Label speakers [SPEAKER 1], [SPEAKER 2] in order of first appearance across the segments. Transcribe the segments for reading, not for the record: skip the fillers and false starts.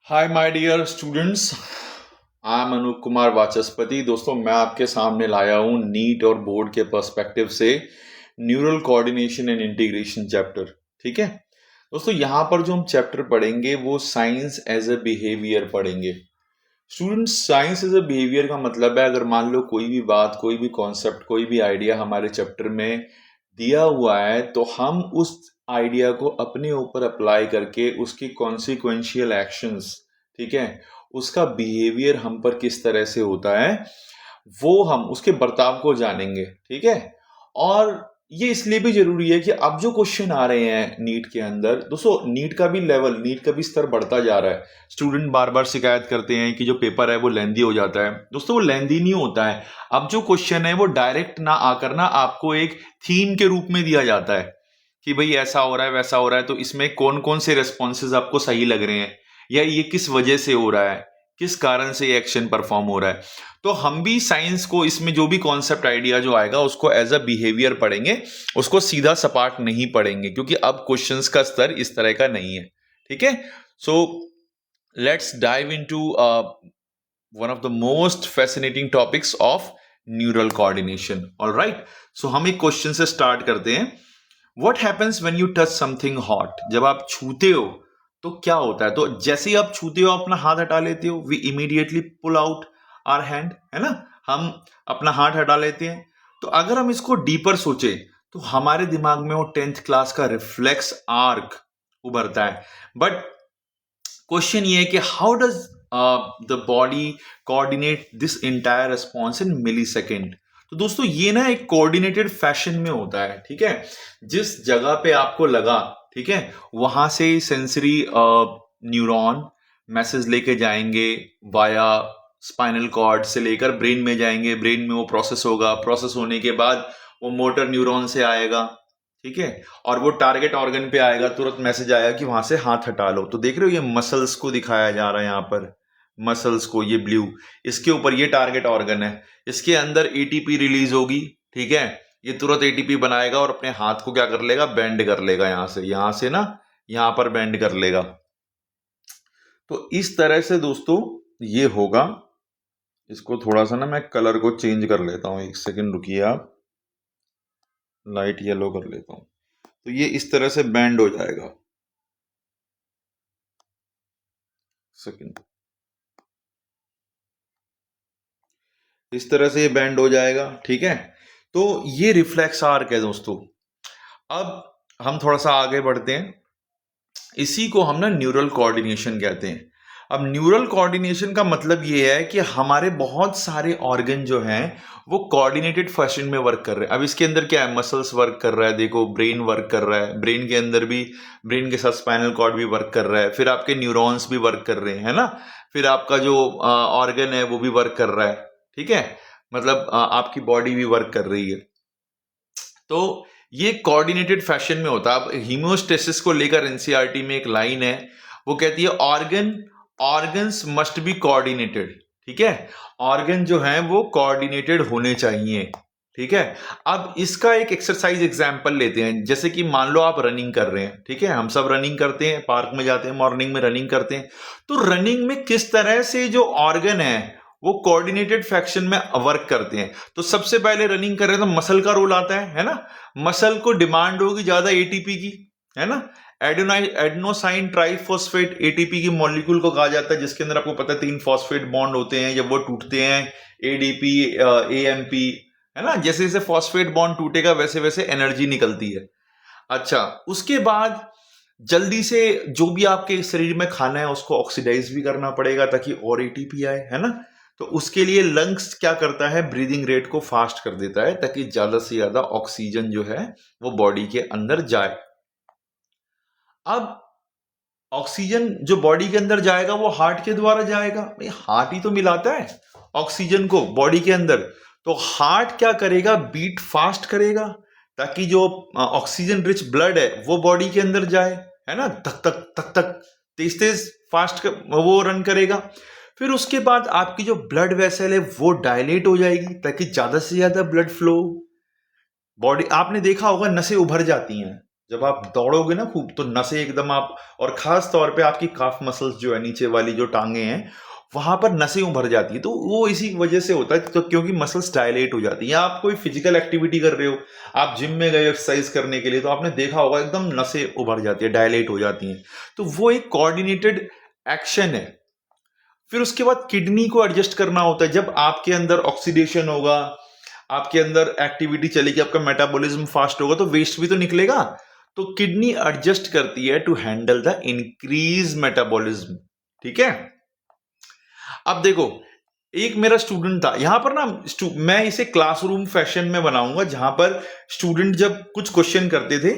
[SPEAKER 1] Hi my dear students, I am Anoop Kumar Vachaspati. दोस्तों, मैं आपके सामने लाया हूँ नीट और बोर्ड के पर्सपेक्टिव से neural coordination and integration chapter. ठीक है दोस्तों, यहाँ पर जो हम चैप्टर पढ़ेंगे वो साइंस एज ए बिहेवियर पढ़ेंगे। Students, science as a behaviour का मतलब है, अगर मान लो कोई भी बात, कोई भी कॉन्सेप्ट, कोई भी आइडिया हमारे चैप्टर में दिया हुआ है, तो हम उस आइडिया को अपने ऊपर अप्लाई करके उसकी कॉन्सिक्वेंशियल एक्शंस, ठीक है, उसका बिहेवियर हम पर किस तरह से होता है, वो हम उसके बर्ताव को जानेंगे। ठीक है, और ये इसलिए भी जरूरी है कि अब जो क्वेश्चन आ रहे हैं नीट के अंदर, दोस्तों नीट का भी लेवल, नीट का भी स्तर बढ़ता जा रहा है। स्टूडेंट बार बार शिकायत करते हैं कि जो पेपर है वो लेंदी हो जाता है। दोस्तों, वो लेंदी नहीं होता है। अब जो क्वेश्चन है वो डायरेक्ट ना आकर ना आपको एक थीम के रूप में दिया जाता है कि भाई ऐसा हो रहा है, वैसा हो रहा है, तो इसमें कौन कौन से रेस्पॉन्सेज आपको सही लग रहे हैं, या ये किस वजह से हो रहा है, किस कारण से ये एक्शन परफॉर्म हो रहा है। तो हम भी साइंस को, इसमें जो भी कॉन्सेप्ट आइडिया जो आएगा उसको एज अ बिहेवियर पढ़ेंगे, उसको सीधा सपाट नहीं पढ़ेंगे, क्योंकि अब क्वेश्चंस का स्तर इस तरह का नहीं है। ठीक है, so let's dive into one of the most fascinating topics of neural coordination. Alright, so हम एक क्वेश्चन से स्टार्ट करते हैं। What happens when you touch something hot? जब आप छूते हो तो क्या होता है? तो जैसे ही आप छूते हो, अपना हाथ हटा लेते हो, we immediately pull out our hand, है ना, हम अपना हाथ हटा लेते हैं। तो अगर हम इसको डीपर सोचे तो हमारे दिमाग में वो 10th क्लास का रिफ्लेक्स आर्क उभरता है। बट क्वेश्चन ये है कि how does the body coordinate this entire response in millisecond. तो दोस्तों, ये ना एक कोऑर्डिनेटेड फैशन में होता है। ठीक है, जिस जगह पे आपको लगा, ठीक है, वहां से सेंसरी न्यूरॉन मैसेज लेके जाएंगे वाया स्पाइनल कॉर्ड से लेकर ब्रेन में जाएंगे, ब्रेन में वो प्रोसेस होगा, प्रोसेस होने के बाद वो मोटर न्यूरॉन से आएगा, ठीक है, और वो टारगेट ऑर्गन पे आएगा, तुरंत मैसेज आएगा कि वहां से हाथ हटा लो। तो देख रहे हो, ये मसल्स को दिखाया जा रहा है यहाँ पर, मसल्स को, ये ब्लू, इसके ऊपर ये टारगेट ऑर्गन है, इसके अंदर एटीपी रिलीज होगी। ठीक है, ये तुरंत एटीपी बनाएगा और अपने हाथ को क्या कर लेगा, बेंड कर लेगा, यहां से ना यहां पर बेंड कर लेगा। तो इस तरह से दोस्तों ये होगा। इसको थोड़ा सा ना मैं कलर को चेंज कर लेता हूं, एक सेकंड रुकिए आप, लाइट येलो कर लेता हूं। तो ये इस तरह से बैंड हो जाएगा। सेकंड, इस तरह से ये बैंड हो जाएगा। ठीक है, तो ये रिफ्लेक्स आर्क है दोस्तों। अब हम थोड़ा सा आगे बढ़ते हैं, इसी को हम ना न्यूरल कोऑर्डिनेशन कहते हैं। अब न्यूरल कोऑर्डिनेशन का मतलब ये है कि हमारे बहुत सारे ऑर्गन जो हैं वो कोऑर्डिनेटेड फैशन में वर्क कर रहे हैं। अब इसके अंदर क्या है, मसल्स वर्क कर रहा है, देखो ब्रेन वर्क कर रहा है, ब्रेन के अंदर भी, ब्रेन के साथ स्पाइनल कॉर्ड भी वर्क कर रहा है, फिर आपके न्यूरॉन्स भी वर्क कर रहे हैं, है ना, फिर आपका जो ऑर्गन है वो भी वर्क कर रहा है। ठीक है, मतलब आपकी बॉडी भी वर्क कर रही है। तो ये कोऑर्डिनेटेड फैशन में होता है। अब हीमोस्टेसिस को लेकर एनसीईआरटी में एक लाइन है, वो कहती है ऑर्गन्स मस्ट बी कोऑर्डिनेटेड। ठीक है, ऑर्गन जो है वो कोऑर्डिनेटेड होने चाहिए। ठीक है, अब इसका एक एक्सरसाइज एग्जांपल लेते हैं। जैसे कि मान लो आप रनिंग कर रहे हैं, ठीक है, हम सब रनिंग करते हैं, पार्क में जाते हैं, मॉर्निंग में रनिंग करते हैं। तो रनिंग में किस तरह से जो ऑर्गन है वो कोऑर्डिनेटेड फैशन में वर्क करते हैं। तो सबसे पहले रनिंग कर रहे हैं तो मसल का रोल आता है ना, मसल को डिमांड होगी ज्यादा एटीपी की, है ना, एडेनोसाइन ट्राइफॉस्फेट एटीपी की मॉलिक्यूल को कहा जाता है, जिसके अंदर आपको पता है 3 फॉस्फेट बॉन्ड होते हैं, जब वो टूटते हैं एडीपी एएमपी, है ना, जैसे जैसे फॉस्फेट बॉन्ड टूटेगा वैसे वैसे एनर्जी निकलती है। अच्छा, उसके बाद जल्दी से जो भी आपके शरीर में खाना है उसको ऑक्सीडाइज भी करना पड़ेगा ताकि और एटीपी आए, है ना। तो उसके लिए लंग्स क्या करता है, ब्रीदिंग रेट को फास्ट कर देता है ताकि ज्यादा से ज्यादा ऑक्सीजन जो है वो बॉडी के अंदर जाए। अब ऑक्सीजन जो बॉडी के अंदर जाएगा वो हार्ट के द्वारा जाएगा, भाई हार्ट ही तो मिलाता है ऑक्सीजन को बॉडी के अंदर। तो हार्ट क्या करेगा, बीट फास्ट करेगा ताकि जो ऑक्सीजन रिच ब्लड है वो बॉडी के अंदर जाए, है ना, धक धक धक धक तेज तेज फास्ट वो रन करेगा। फिर उसके बाद आपकी जो ब्लड वेसल है वो डायलेट हो जाएगी ताकि ज्यादा से ज्यादा ब्लड फ्लो, बॉडी, आपने देखा होगा नसें उभर जाती हैं जब आप दौड़ोगे ना खूब तो नसें एकदम आप, और खास तौर पे आपकी काफ मसल्स जो है, नीचे वाली जो टांगे हैं, वहां पर नसें उभर जाती है। तो वो इसी वजह से होता है, तो क्योंकि मसल्स डायलेट हो जाती है। या आप कोई फिजिकल एक्टिविटी कर रहे हो, आप जिम में गए एक्सरसाइज करने के लिए, तो आपने देखा होगा एकदम नसें उभर जाती है, डायलेट हो जाती हैं। तो वो एक कोऑर्डिनेटेड एक्शन है। फिर उसके बाद किडनी को एडजस्ट करना होता है। जब आपके अंदर ऑक्सीडेशन होगा, आपके अंदर एक्टिविटी चलेगी, आपका मेटाबॉलिज्म फास्ट होगा, तो वेस्ट भी तो निकलेगा। तो किडनी एडजस्ट करती है to handle the increase metabolism. ठीक है। अब देखो, एक मेरा स्टूडेंट था यहां पर ना, मैं इसे क्लासरूम फैशन में बनाऊंगा, जहां पर स्टूडेंट जब कुछ क्वेश्चन करते थे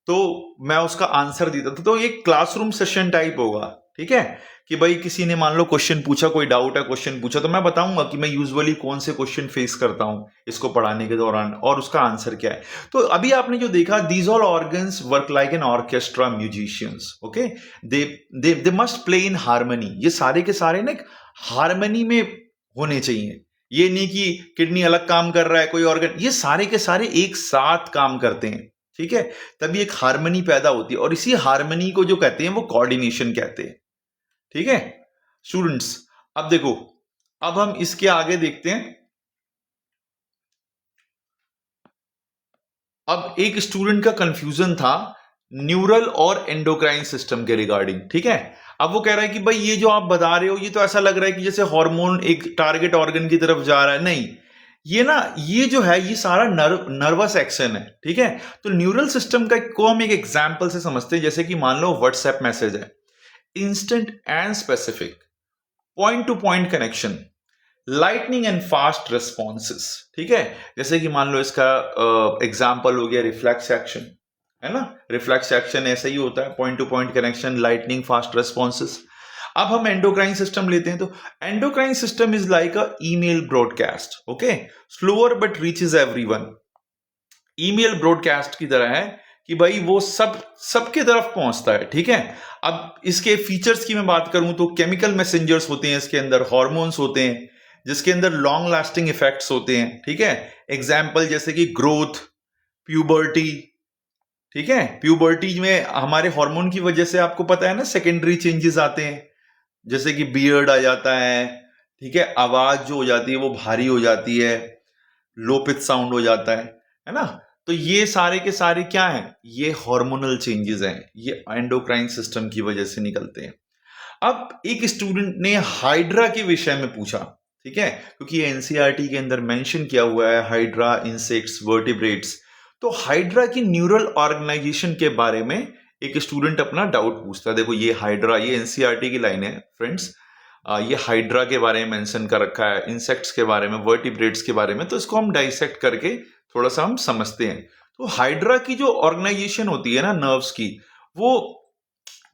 [SPEAKER 1] तो मैं उसका आंसर देता था। तो एक क्लासरूम सेशन टाइप होगा। ठीक है, कि भाई किसी ने मान लो क्वेश्चन पूछा, कोई डाउट है, क्वेश्चन पूछा, तो मैं बताऊंगा कि मैं यूजुअली कौन से क्वेश्चन फेस करता हूं इसको पढ़ाने के दौरान, और उसका आंसर क्या है। तो अभी आपने जो देखा, these all organs work like an orchestra musicians. Okay, they they must play in harmony. ये सारे के सारे ना हारमोनी में होने चाहिए। ये नहीं कि किडनी अलग काम कर रहा है, कोई ऑर्गन, ये सारे के सारे एक साथ काम करते हैं। ठीक है, तभी एक हारमोनी पैदा होती है, और इसी हारमोनी को जो कहते हैं वो कोऑर्डिनेशन कहते हैं। ठीक है स्टूडेंट्स, अब देखो, अब हम इसके आगे देखते हैं। अब एक स्टूडेंट का कंफ्यूजन था न्यूरल और एंडोक्राइन सिस्टम के रिगार्डिंग। ठीक है, अब वो कह रहा है कि भाई ये जो आप बता रहे हो, ये तो ऐसा लग रहा है कि जैसे हार्मोन एक टारगेट ऑर्गन की तरफ जा रहा है। नहीं, ये ना, ये जो है ये सारा नर्वस एक्शन है। ठीक है, तो न्यूरल सिस्टम का को हम एक एग्जांपल से समझते हैं। जैसे कि मान लो व्हाट्सएप मैसेज है, instant and specific, point two point connection, lightning and fast responses. ठीक है, जैसे कि मान लो इसका एग्जाम्पल हो गया रिफ्लेक्स एक्शन, है ना। रिफ्लेक्स एक्शन ऐसा ही होता है, point two point connection, lightning, fast responses. अब हम एंडोक्राइन सिस्टम लेते हैं, तो endocrine system is like a email broadcast. Okay, slower but reaches everyone. Email broadcast की तरह है कि भाई वो सबके तरफ पहुंचता है। ठीक है, अब इसके फीचर्स की मैं बात करूं तो केमिकल मैसेंजर्स होते हैं इसके अंदर, हॉर्मोन्स होते हैं जिसके अंदर लॉन्ग लास्टिंग इफेक्ट्स होते हैं। ठीक है, एग्जाम्पल जैसे कि ग्रोथ, प्यूबर्टी। ठीक है, प्यूबर्टी में हमारे हार्मोन की वजह से आपको पता है ना, सेकेंडरी चेंजेस आते हैं, जैसे कि बियर्ड आ जाता है। ठीक है, आवाज जो हो जाती है वो भारी हो जाती है, लो पिच साउंड हो जाता है ना। तो ये सारे के सारे क्या हैं, ये हार्मोनल चेंजेस हैं, ये एंडोक्राइन सिस्टम की वजह से निकलते हैं। अब एक स्टूडेंट ने हाइड्रा के विषय में पूछा। ठीक है, क्योंकि ये एनसीईआरटी के अंदर मेंशन किया हुआ है, हाइड्रा, इंसेक्ट्स, वर्टिब्रेट्स। तो हाइड्रा की न्यूरल ऑर्गेनाइजेशन के बारे में एक स्टूडेंट अपना डाउट पूछता है। देखो ये हाइड्रा, ये एनसीईआरटी की लाइन है फ्रेंड्स, ये हाइड्रा के बारे में मेंशन कर रखा है, इंसेक्ट्स के बारे में, वर्टिब्रेट्स के बारे में। तो इसको हम डाइसेक्ट करके थोड़ा सा हम समझते हैं। तो हाइड्रा की जो ऑर्गेनाइजेशन होती है ना नर्व्स की, वो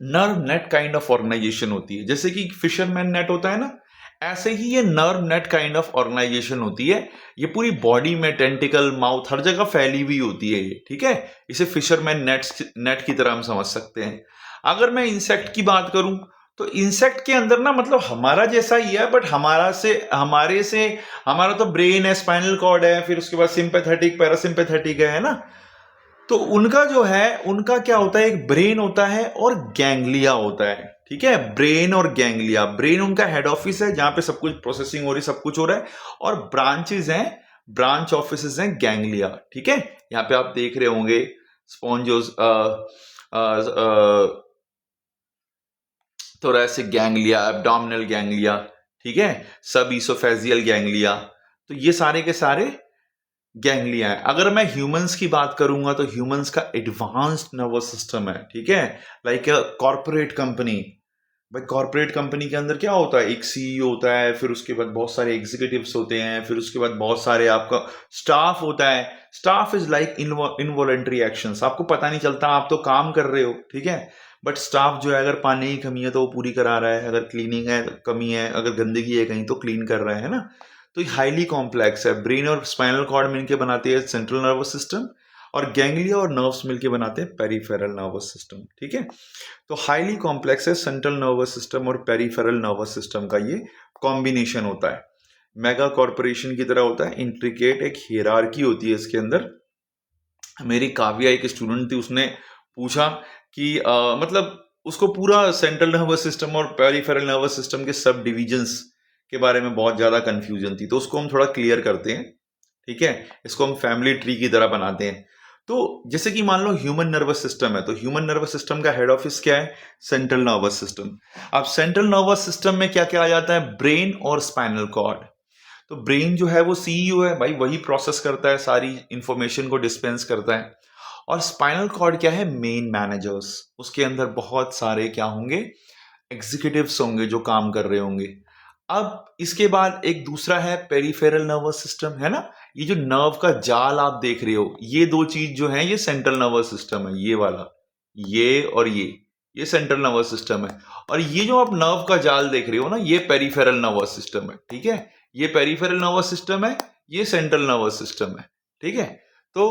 [SPEAKER 1] nerve net kind of organisation होती है। जैसे कि फिशरमैन नेट होता है ना, ऐसे ही ये nerve net kind of organisation होती है। ये पूरी बॉडी में, टेंटिकल, माउथ, हर जगह फैली हुई होती है ये। ठीक है, इसे फिशरमैन नेट की तरह हम समझ सकते हैं। अगर मैं इंसेक्ट की बात करूं तो इंसेक्ट के अंदर ना, मतलब हमारा जैसा ही है, बट हमारा तो ब्रेन है, स्पाइनल कॉर्ड है, फिर उसके बाद सिंपैथेटिक, पैरासिम्पैथेटिक है ना। तो उनका जो है, उनका क्या होता है, एक ब्रेन होता है और गैंग्लिया होता है। ठीक है, ब्रेन और गैंग्लिया। ब्रेन उनका हेड ऑफिस है जहां पे सब कुछ प्रोसेसिंग हो रही, सब कुछ हो रहा है, और ब्रांचेस हैं, ब्रांच ऑफिस हैं गैंग्लिया। ठीक है, यहाँ पे आप देख रहे होंगे स्पॉन्जोस, थोरैसिक गैंग्लिया, एब्डोमिनल गैंग्लिया। ठीक है, सब इसोफेजियल गैंग्लिया। तो ये सारे के सारे गैंग्लिया है। अगर मैं ह्यूमंस की बात करूंगा तो ह्यूमंस का एडवांस्ड नर्वस सिस्टम है। ठीक है, लाइक अ कॉर्पोरेट कंपनी। भाई कॉर्पोरेट कंपनी के अंदर क्या होता है, एक सीईओ होता है, फिर उसके बाद बहुत सारे एग्जीक्यूटिव्स होते हैं, फिर उसके बाद बहुत सारे आपका स्टाफ होता है। Staff is like involuntary actions, आपको पता नहीं चलता, आप तो काम कर रहे हो। ठीक है, बट स्टाफ जो है, अगर पानी की कमी है तो वो पूरी करा रहा है, अगर क्लीनिंग है कमी है, अगर गंदगी है कहीं तो क्लीन कर रहा है ना। तो ये हाईली कॉम्प्लेक्स है। ब्रेन और स्पाइनल कॉर्ड मिलकर बनाते हैं सेंट्रल नर्वस सिस्टम, और गैंग्लिया और नर्व्स मिलकर बनाते हैं पेरिफेरल नर्वस सिस्टम। ठीक है, तो हाईली कॉम्प्लेक्स है सेंट्रल नर्वस सिस्टम और पेरिफेरल नर्वस सिस्टम का ये कॉम्बिनेशन होता है। मेगा कॉर्पोरेशन की तरह होता है, इंट्रिकेट एक हियरार्की होती है इसके अंदर। मेरी काव्या एक स्टूडेंट थी, उसने पूछा कि मतलब उसको पूरा सेंट्रल नर्वस सिस्टम और पेरिफेरल नर्वस सिस्टम के सब डिविजन्स के बारे में बहुत ज़्यादा कंफ्यूजन थी, तो उसको हम थोड़ा क्लियर करते हैं। ठीक है, इसको हम फैमिली ट्री की तरह बनाते हैं। तो जैसे कि मान लो ह्यूमन नर्वस सिस्टम है, तो ह्यूमन नर्वस सिस्टम का हेड ऑफिस क्या है? Central nervous system. अब सेंट्रल नर्वस सिस्टम में क्या क्या आ जाता है? ब्रेन और स्पाइनल कॉर्ड। तो ब्रेन जो है वो सीईओ है भाई, वही प्रोसेस करता है, सारी इंफॉर्मेशन को डिस्पेंस करता है। और स्पाइनल कॉर्ड क्या है? Main managers. उसके अंदर बहुत सारे क्या होंगे? एग्जीक्यूटिव्स होंगे जो काम कर रहे होंगे। अब इसके बाद एक दूसरा है पेरिफेरल नर्वस सिस्टम, है ना? ये जो नर्व का जाल आप देख रहे हो, ये दो चीज जो है ये सेंट्रल नर्वस सिस्टम है, ये वाला, ये और ये सेंट्रल नर्वस सिस्टम है। और ये जो आप नर्व का जाल देख रहे हो ना, ये पेरिफेरल नर्वस सिस्टम है। ठीक है, ये पेरिफेरल नर्वस सिस्टम है, ये सेंट्रल नर्वस सिस्टम है। ठीक है, तो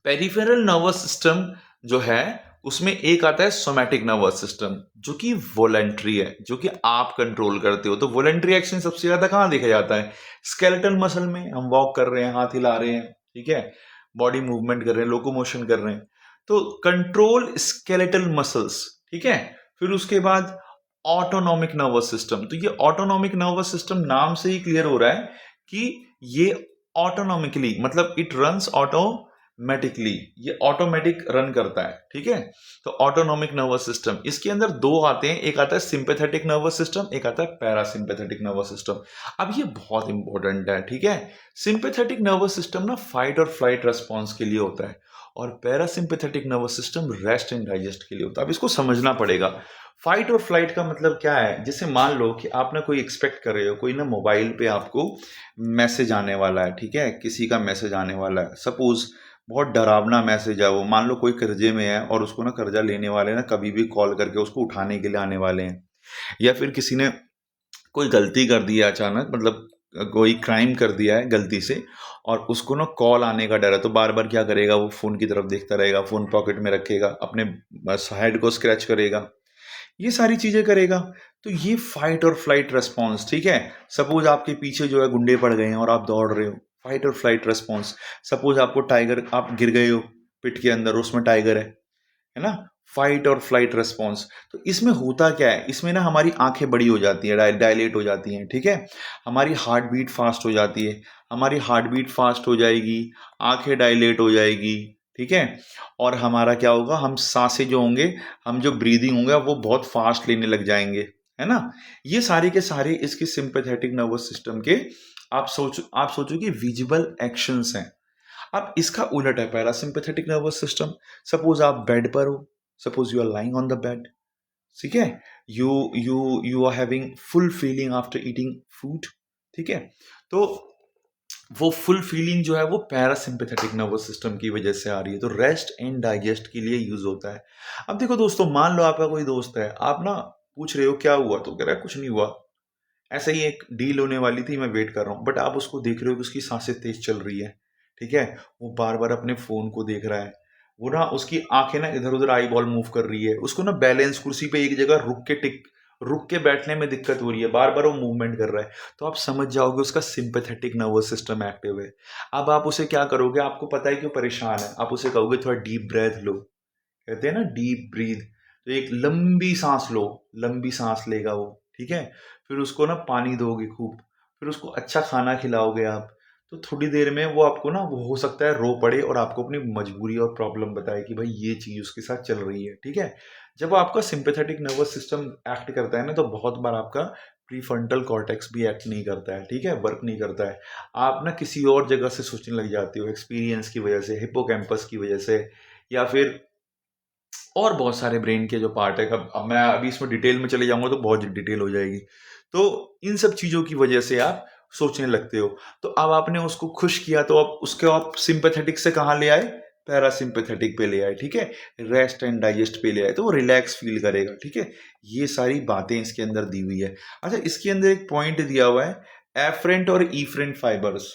[SPEAKER 1] पेरिफेरल नर्वस सिस्टम जो है उसमें एक आता है सोमैटिक नर्वस सिस्टम, जो कि वॉलेंट्री है, जो कि आप कंट्रोल करते हो। तो वॉलेंट्री एक्शन सबसे ज्यादा कहाँ देखा जाता है? स्केलेटल मसल में। हम वॉक कर रहे हैं, हाथ हिला रहे हैं, ठीक है, बॉडी मूवमेंट कर रहे हैं, लोकोमोशन कर रहे हैं, तो कंट्रोल स्केलेटल मसल्स। ठीक है, फिर उसके बाद ऑटोनॉमिक नर्वस सिस्टम। तो ये ऑटोनॉमिक नर्वस सिस्टम नाम से ही क्लियर हो रहा है कि ये ऑटोनॉमिकली, मतलब इट रन्स ऑटोमेटिकली, ये ऑटोमेटिक रन करता है। ठीक है, तो ऑटोनॉमिक नर्वस सिस्टम, इसके अंदर दो आते हैं, एक आता है सिंपैथेटिक नर्वस सिस्टम, एक आता है पैरासिम्पैथेटिक नर्वस सिस्टम। अब ये बहुत इंपॉर्टेंट है। ठीक है, सिंपैथेटिक नर्वस सिस्टम ना फाइट और फ्लाइट रेस्पॉन्स के लिए होता है, और parasympathetic nervous system rest and digest के लिए होता है। अब इसको समझना पड़ेगा। फाइट और फ्लाइट का मतलब क्या है? जैसे मान लो कि आप ना कोई एक्सपेक्ट कर रहे हो, कोई ना मोबाइल पे आपको मैसेज आने वाला है, ठीक है, किसी का मैसेज आने वाला है, सपोज बहुत डरावना मैसेज है वो, मान लो कोई कर्जे में है और उसको ना कर्जा लेने वाले ना कभी भी कॉल करके उसको उठाने के लिए आने वाले हैं, या फिर किसी ने कोई गलती कर दी है अचानक, मतलब कोई क्राइम कर दिया है गलती से, और उसको ना कॉल आने का डर है, तो बार बार क्या करेगा? वो फोन की तरफ देखता रहेगा, फोन पॉकेट में रखेगा, अपने हेड को स्क्रैच करेगा, ये सारी चीजें करेगा। तो ये फाइट और फ्लाइट रेस्पॉन्स। ठीक है, सपोज आपके पीछे जो है गुंडे पड़ गए हैं और आप दौड़ रहे हो, फाइट और फ्लाइट रेस्पॉन्स। सपोज आपको टाइगर, आप गिर गए हो पिट के अंदर, उसमें टाइगर है ना, फाइट और फ्लाइट रेस्पॉन्स। तो इसमें होता क्या है? इसमें ना हमारी आंखें बड़ी हो जाती हैं, डायलेट हो जाती हैं। ठीक है, हमारी हार्ट बीट फास्ट हो जाती है, हमारी हार्ट बीट फास्ट हो जाएगी, आंखें डायलेट हो जाएगी। ठीक है, और हमारा क्या होगा? हम सांसें जो होंगे, हम जो ब्रीदिंग होंगे वो बहुत फास्ट लेने लग जाएंगे, है ना। ये सारे के सारे इसके सिंपैथेटिक नर्वस सिस्टम के आप सोचो कि विजिबल एक्शंस हैं। अब इसका उलट है पैरासिम्पैथेटिक नर्वस सिस्टम। सपोज आप बेड पर हो, suppose you are lying on the bed, ठीक है, you you you are having full feeling after eating food. ठीक है, तो वो फुल फीलिंग जो है वो पैरासिम्पैथेटिक नर्वस सिस्टम की वजह से आ रही है, तो रेस्ट एंड डाइजेस्ट के लिए यूज होता है। अब देखो दोस्तों, मान लो आपका कोई दोस्त है, आप ना पूछ रहे हो क्या हुआ, तो कह रहा है कुछ नहीं हुआ, ऐसे ही एक डील होने वाली थी, मैं वेट कर रहा हूँ। बट आप उसको देख रहे हो कि उसकी सांसें तेज चल रही है, ठीक है, वो बार बार अपने फोन को देख रहा है, वो ना उसकी आंखें ना इधर उधर आई बॉल मूव कर रही है, उसको ना बैलेंस कुर्सी पे एक जगह रुक के बैठने में दिक्कत हो रही है, बार बार वो मूवमेंट कर रहा है, तो आप समझ जाओगे उसका सिंपैथेटिक नर्वस सिस्टम एक्टिव है। अब आप उसे क्या करोगे? आपको पता है कि वो परेशान है, आप उसे कहोगे थोड़ा डीप ब्रेथ लो, कहते हैं ना डीप ब्रीथ, तो एक लंबी सांस लो, लंबी सांस लेगा वो। ठीक है, फिर उसको ना पानी दोगे खूब, फिर उसको अच्छा खाना खिलाओगे आप, तो थोड़ी देर में वो आपको ना, वो हो सकता है रो पड़े और आपको अपनी मजबूरी और प्रॉब्लम बताए कि भाई ये चीज उसके साथ चल रही है। ठीक है, जब आपका सिंपैथेटिक नर्वस सिस्टम एक्ट करता है ना, तो बहुत बार आपका प्रीफ्रंटल कॉर्टेक्स भी एक्ट नहीं करता है, ठीक है, वर्क नहीं करता है। आप ना किसी और जगह से सोचने लग जाते हो, एक्सपीरियंस की वजह से, हिप्पोकैम्पस की वजह से, या फिर और बहुत सारे ब्रेन के जो पार्ट है। अब मैं अभी इसमें डिटेल में चले जाऊंगा तो बहुत डिटेल हो जाएगी। तो इन सब चीजों की वजह से आप सोचने लगते हो। तो अब आपने उसको खुश किया, तो अब उसके आप सिंपैथेटिक से कहाँ ले आए? पैरासिम्पैथेटिक पे ले आए। ठीक है, रेस्ट एंड डाइजेस्ट पे ले आए, तो वो रिलैक्स फील करेगा। ठीक है, ये सारी बातें इसके अंदर दी हुई है। अच्छा, इसके अंदर एक पॉइंट दिया हुआ है, एफरेंट और ईफरेंट फाइबर्स।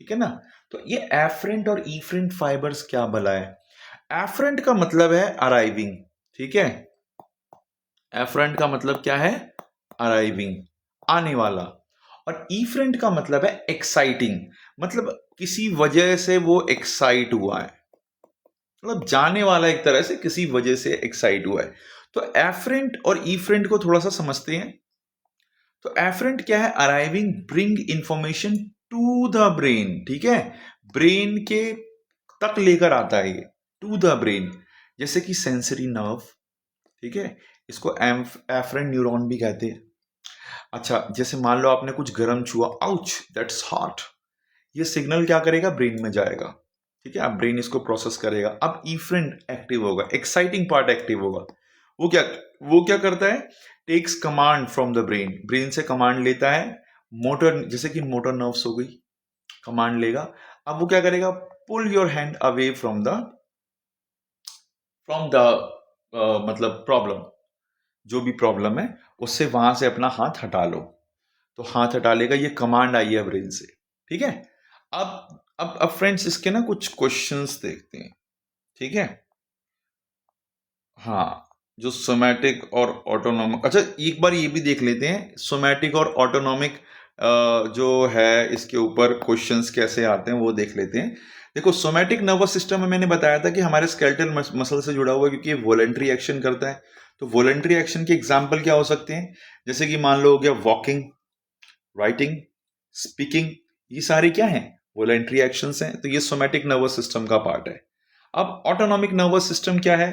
[SPEAKER 1] ठीक है ना, तो ये एफरेंट और ईफरेंट फाइबर्स क्या भला है? एफरेंट का मतलब है अराइविंग। ठीक है, एफरेंट का मतलब क्या है? अराइविंग, आने वाला। और ईफरेंट का मतलब है एक्साइटिंग, मतलब किसी वजह से वो एक्साइट हुआ है। मतलब जाने वाला एक तरह से किसी वजह से एक्साइट हुआ है। तो एफरेंट और ईफरेंट को थोड़ा सा समझते हैं। तो एफरेंट क्या है? Arriving bring information to the brain, ठीक है, ब्रेन के तक लेकर आता है ये, टू द ब्रेन, जैसे कि सेंसरी नर्व, ठीक है, इसको एफरेंट न्यूरॉन भी कहते हैं। अच्छा, जैसे मान लो आपने कुछ गर्म छुआ, आउच दैट्स हॉट, ये सिग्नल क्या करेगा? ब्रेन में जाएगा, ठीक है, अब ब्रेन इसको प्रोसेस करेगा। अब इफरेंट एक्टिव होगा, एक्साइटिंग पार्ट एक्टिव होगा। वो क्या करता है? Takes command from the brain, brain से कमांड लेता है। मोटर, जैसे कि मोटर नर्व्स हो गई, कमांड लेगा। अब वो क्या करेगा? Pull your hand away from the मतलब प्रॉब्लम, जो भी प्रॉब्लम है उससे वहां से अपना हाथ हटा लो। तो हाथ हटा लेगा, ये कमांड आई है ब्रेन से, ठीक है। अब फ्रेंड्स इसके ना कुछ क्वेश्चंस देखते हैं, ठीक है। हाँ, जो सोमैटिक और ऑटोनॉमिक, अच्छा एक बार ये भी देख लेते हैं सोमैटिक और ऑटोनॉमिक जो है इसके ऊपर क्वेश्चंस कैसे आते हैं वो देख लेते हैं। देखो, सोमैटिक नर्वस सिस्टम में मैंने बताया था कि हमारे स्केलेटल मसल से जुड़ा हुआ है, क्योंकि ये वॉलेंट्री एक्शन करता है। तो वॉलेंट्री एक्शन के एग्जाम्पल क्या हो सकते हैं? जैसे कि मान लो हो गया वॉकिंग, राइटिंग, स्पीकिंग, ये सारे क्या हैं? वॉलेंट्री एक्शंस हैं। तो ये सोमैटिक नर्वस सिस्टम का पार्ट है। अब ऑटोनॉमिक नर्वस सिस्टम क्या है?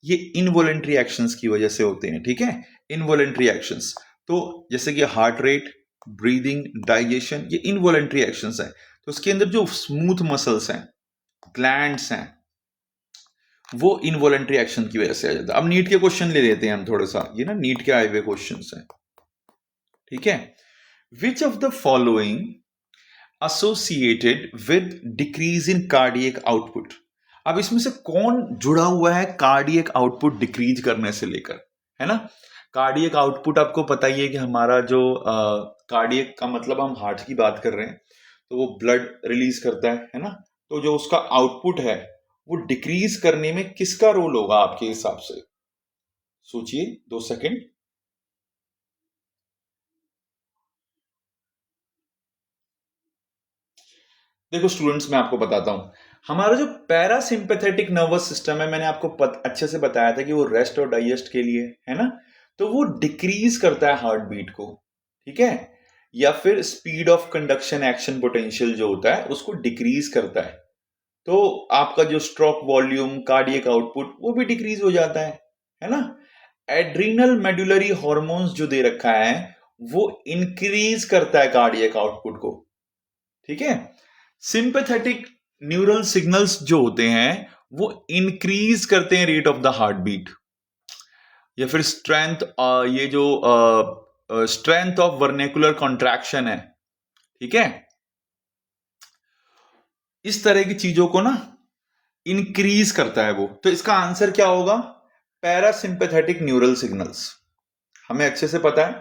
[SPEAKER 1] ये इनवॉलेंट्री एक्शंस की वजह से होते हैं, ठीक है, इनवॉलेंट्री एक्शंस। तो जैसे कि हार्ट रेट, ब्रीदिंग, डाइजेशन, ये इनवॉलेंट्री एक्शंस हैं। तो उसके अंदर जो स्मूथ मसल्स हैं, ग्लैंड्स हैं, वो इनवॉलेंट्री एक्शन की वजह से आ जाता है। अब नीट के क्वेश्चन ले लेते हैं हम थोड़ा सा, ये ना नीट के आए हुए क्वेश्चन हैं, ठीक है। Which of the following associated with decrease in cardiac output? अब इसमें से कौन जुड़ा हुआ है कार्डियक आउटपुट डिक्रीज करने से लेकर, है ना। कार्डियक आउटपुट आपको पता ही है कि हमारा जो कार्डियक का मतलब हम हार्ट की बात कर रहे हैं, तो वो ब्लड रिलीज करता है ना। तो जो उसका आउटपुट है वो डिक्रीज करने में किसका रोल होगा आपके हिसाब से? सोचिए 2 सेकंड। देखो स्टूडेंट्स, मैं आपको बताता हूं, हमारा जो पैरासिम्पैथेटिक नर्वस सिस्टम है, मैंने आपको अच्छे से बताया था कि वो रेस्ट और डाइजेस्ट के लिए है ना। तो वो डिक्रीज करता है हार्ट बीट को, ठीक है, या फिर speed of conduction action potential जो होता है उसको डिक्रीज करता है। तो आपका जो स्ट्रोक वॉल्यूम, कार्डियक आउटपुट, वो भी डिक्रीज हो जाता है ना। एड्रीनल मेडुलरी हॉर्मोन्स जो दे रखा है वो इंक्रीज करता है कार्डियक आउटपुट को, ठीक है। सिंपैथेटिक न्यूरल सिग्नल्स जो होते हैं वो इंक्रीज करते हैं rate of the heart beat, या फिर स्ट्रेंथ, ये जो स्ट्रेंथ ऑफ वर्नेकुलर कॉन्ट्रैक्शन है, ठीक है, इस तरह की चीजों को ना इंक्रीज करता है वो। तो इसका आंसर क्या होगा? Parasympathetic neural signals. हमें अच्छे से पता है,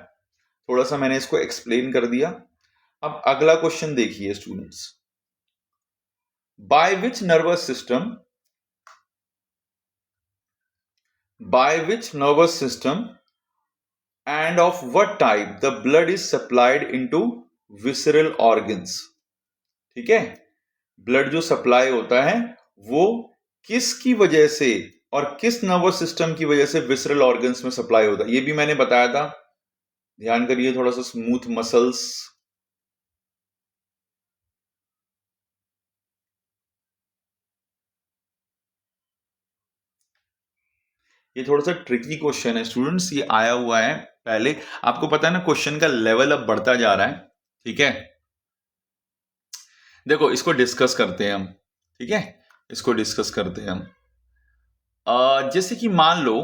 [SPEAKER 1] थोड़ा सा मैंने इसको एक्सप्लेन कर दिया। अब अगला क्वेश्चन देखिए students, by which nervous system, by which nervous system and of what type the blood is supplied into visceral organs? ठीक है, ब्लड जो सप्लाई होता है वो किसकी वजह से और किस नर्वस सिस्टम की वजह से विसरल ऑर्गन्स में सप्लाई होता है, ये भी मैंने बताया था। ध्यान करिए थोड़ा सा, स्मूथ मसल्स, ये थोड़ा सा ट्रिकी क्वेश्चन है स्टूडेंट्स, ये आया हुआ है पहले, आपको पता है ना क्वेश्चन का लेवल अब बढ़ता जा रहा है, ठीक है। देखो इसको डिस्कस करते हैं हम, ठीक है, इसको डिस्कस करते हैं हम। जैसे कि मान लो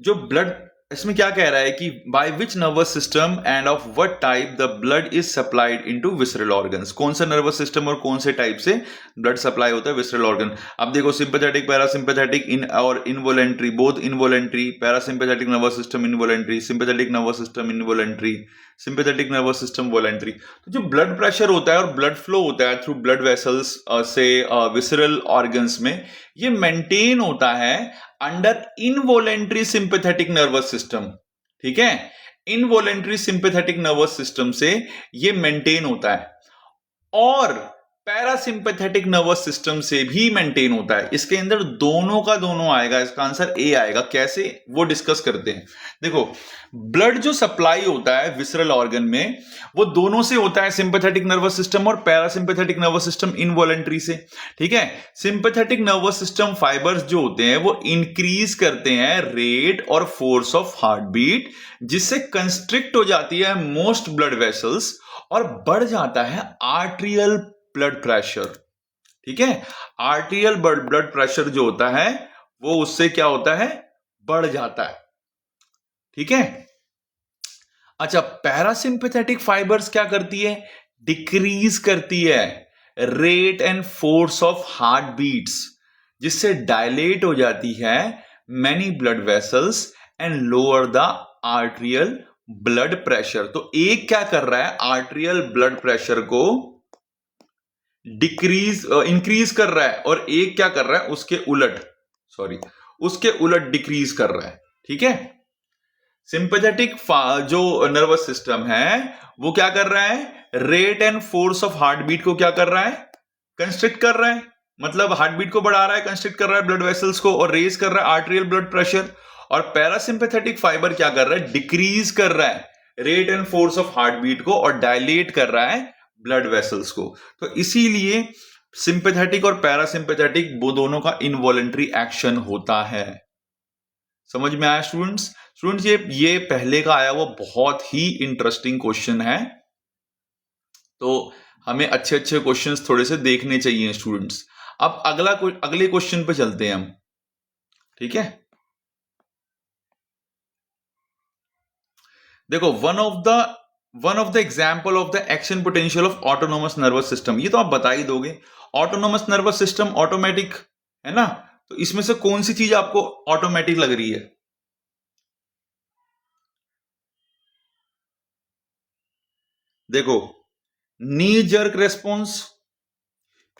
[SPEAKER 1] जो ब्लड, इसमें क्या कह रहा है कि by which nervous system end of what type the blood is supplied into visceral organs, कौन सा नर्वस सिस्टम और कौन से टाइप से ब्लड सप्लाई होता है विसरल ऑर्गन। अब देखो, सिंपैथेटिक, पैरासिम्पैथेटिक, इन और involuntary, both involuntary, parasympathetic nervous system involuntary, sympathetic nervous system involuntary, sympathetic nervous system voluntary. तो जो ब्लड प्रेशर होता है और ब्लड फ्लो होता है थ्रू ब्लड वेसल्स से विसरल ऑर्गन्स में, ये मेंटेन होता है under involuntary sympathetic nervous system, ठीक है, इनवॉलेंट्री सिंपैथेटिक नर्वस सिस्टम से ये मेंटेन होता है। और पैरासिम्पैथेटिक नर्वस सिस्टम से भी मेंटेन होता है। इसके अंदर दोनों का दोनों आएगा, इसका आंसर ए आएगा। कैसे, वो डिस्कस करते हैं। देखो, ब्लड जो सप्लाई होता है विसरल ऑर्गन में, वो दोनों से होता है, सिंपैथेटिक नर्वस सिस्टम और पैरासिम्पैथेटिक नर्वस सिस्टम इनवॉलंटरी से। ठीक है, सिंपैथेटिक नर्वस सिस्टम फाइबर्स जो होते हैं वो इंक्रीज करते हैं रेट और फोर्स ऑफ हार्ट बीट, जिससे कंस्ट्रिक्ट हो जाती है मोस्ट ब्लड वेसल्स और बढ़ जाता है आर्ट्रियल ब्लड प्रेशर। ठीक है, आर्टियल ब्लड प्रेशर जो होता है वो उससे क्या होता है, बढ़ जाता है। ठीक है, अच्छा, पैरासिम्पैथेटिक फाइबर्स क्या करती है, डिक्रीज करती है rate and force of heart beats, जिससे डायलेट हो जाती है many blood vessels and lower the arterial blood pressure. तो एक क्या कर रहा है, आर्ट्रियल ब्लड प्रेशर को इंक्रीज कर रहा है, और एक क्या कर रहा है, उसके उलट डिक्रीज कर रहा है। ठीक है, सिंपैथेटिक जो नर्वस सिस्टम है वो क्या कर रहा है, rate and force of heart beat को क्या कर रहा है, कंस्ट्रिक्ट कर रहा है, मतलब हार्ट बीट को बढ़ा रहा है, कंस्ट्रिक्ट कर रहा है ब्लड वेसल्स को, और रेज कर रहा है आर्टेरियल ब्लड प्रेशर। और पैरासिम्पैथेटिक फाइबर क्या कर रहा है, डिक्रीज कर रहा है rate and force of heart beat को और डायलेट कर रहा है ब्लड वेसल्स को। तो इसीलिए सिंपैथेटिक और पैरासिम्पैथेटिक वो दोनों का इनवॉलंटरी एक्शन होता है। समझ में आया स्टूडेंट्स? ये पहले का आया वो बहुत ही इंटरेस्टिंग क्वेश्चन है, तो हमें अच्छे अच्छे क्वेश्चंस थोड़े से देखने चाहिए स्टूडेंट्स। अब अगले क्वेश्चन पे चलते हैं हम। ठीक है, देखो, one of the example of the action potential of autonomous nervous system, ये तो आप बता ही दोगे। ऑटोनोमस नर्वस सिस्टम ऑटोमेटिक है ना, तो इसमें से कौन सी चीज आपको ऑटोमेटिक लग रही है? देखो, नी jerk response,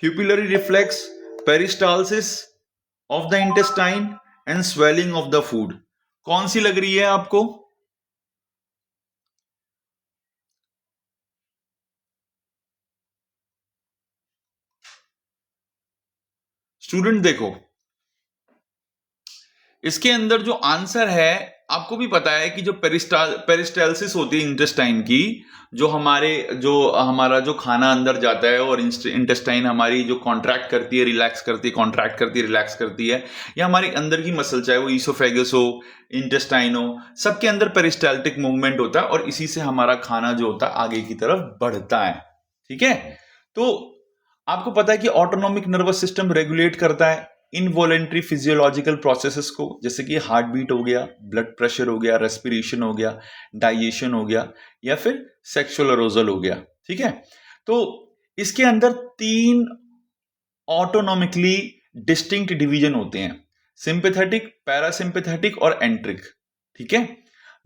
[SPEAKER 1] pupillary reflex, peristalsis of the intestine and swelling of the food, कौन सी लग रही है आपको? स्टूडेंट देखो, इसके अंदर जो आंसर है आपको भी पता है कि जो पेरिस्टालसिस होती है इंटेस्टाइन की, जो हमारा जो खाना अंदर जाता है और इंटेस्टाइन हमारी जो कॉन्ट्रैक्ट करती है, रिलैक्स करती है, कॉन्ट्रैक्ट करती है, रिलैक्स करती है, या हमारी अंदर की मसल, चाहे वो ईसोफेगस हो, इंटेस्टाइन हो, सबके अंदर पेरिस्टाल्टिक मूवमेंट होता है और इसी से हमारा खाना जो होता है आगे की तरफ बढ़ता है। ठीक है, तो आपको पता है कि ऑटोनॉमिक नर्वस सिस्टम रेगुलेट करता है इनवॉलेंट्री फिजियोलॉजिकल प्रोसेसेस को, जैसे कि हार्ट बीट हो गया, ब्लड प्रेशर हो गया, रेस्पिरेशन हो गया, डाइजेशन हो गया, या फिर सेक्सुअल अरोजल हो गया। ठीक है, तो इसके अंदर 3 ऑटोनॉमिकली डिस्टिंक्ट डिवीजन होते हैं, सिंपैथेटिक, पैरासिम्पैथेटिक और एंट्रिक। ठीक है,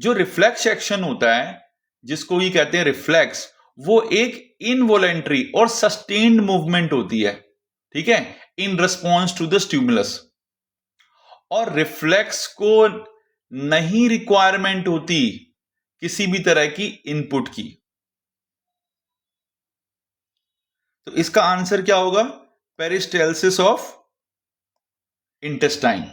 [SPEAKER 1] जो रिफ्लेक्स एक्शन होता है, जिसको ये कहते हैं रिफ्लेक्स, वो एक इनवॉलेंट्री और सस्टेन्ड मूवमेंट होती है। ठीक है, in response to the stimulus, और रिफ्लेक्स को नहीं रिक्वायरमेंट होती किसी भी तरह की इनपुट की। तो इसका आंसर क्या होगा, पेरिस्टालसिस ऑफ इंटेस्टाइन।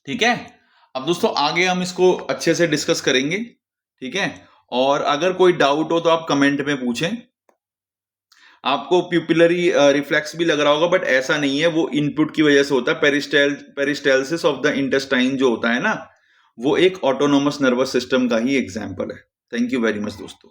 [SPEAKER 1] ठीक है, अब दोस्तों आगे हम इसको अच्छे से डिस्कस करेंगे। ठीक है, और अगर कोई डाउट हो तो आप कमेंट में पूछें। आपको प्यूपिलरी रिफ्लेक्स भी लग रहा होगा, बट ऐसा नहीं है, वो इनपुट की वजह से होता है। पेरिस्टालसिस ऑफ द इंटेस्टाइन जो होता है ना, वो एक ऑटोनोमस नर्वस सिस्टम का ही एग्जाम्पल है। थैंक यू वेरी मच दोस्तों।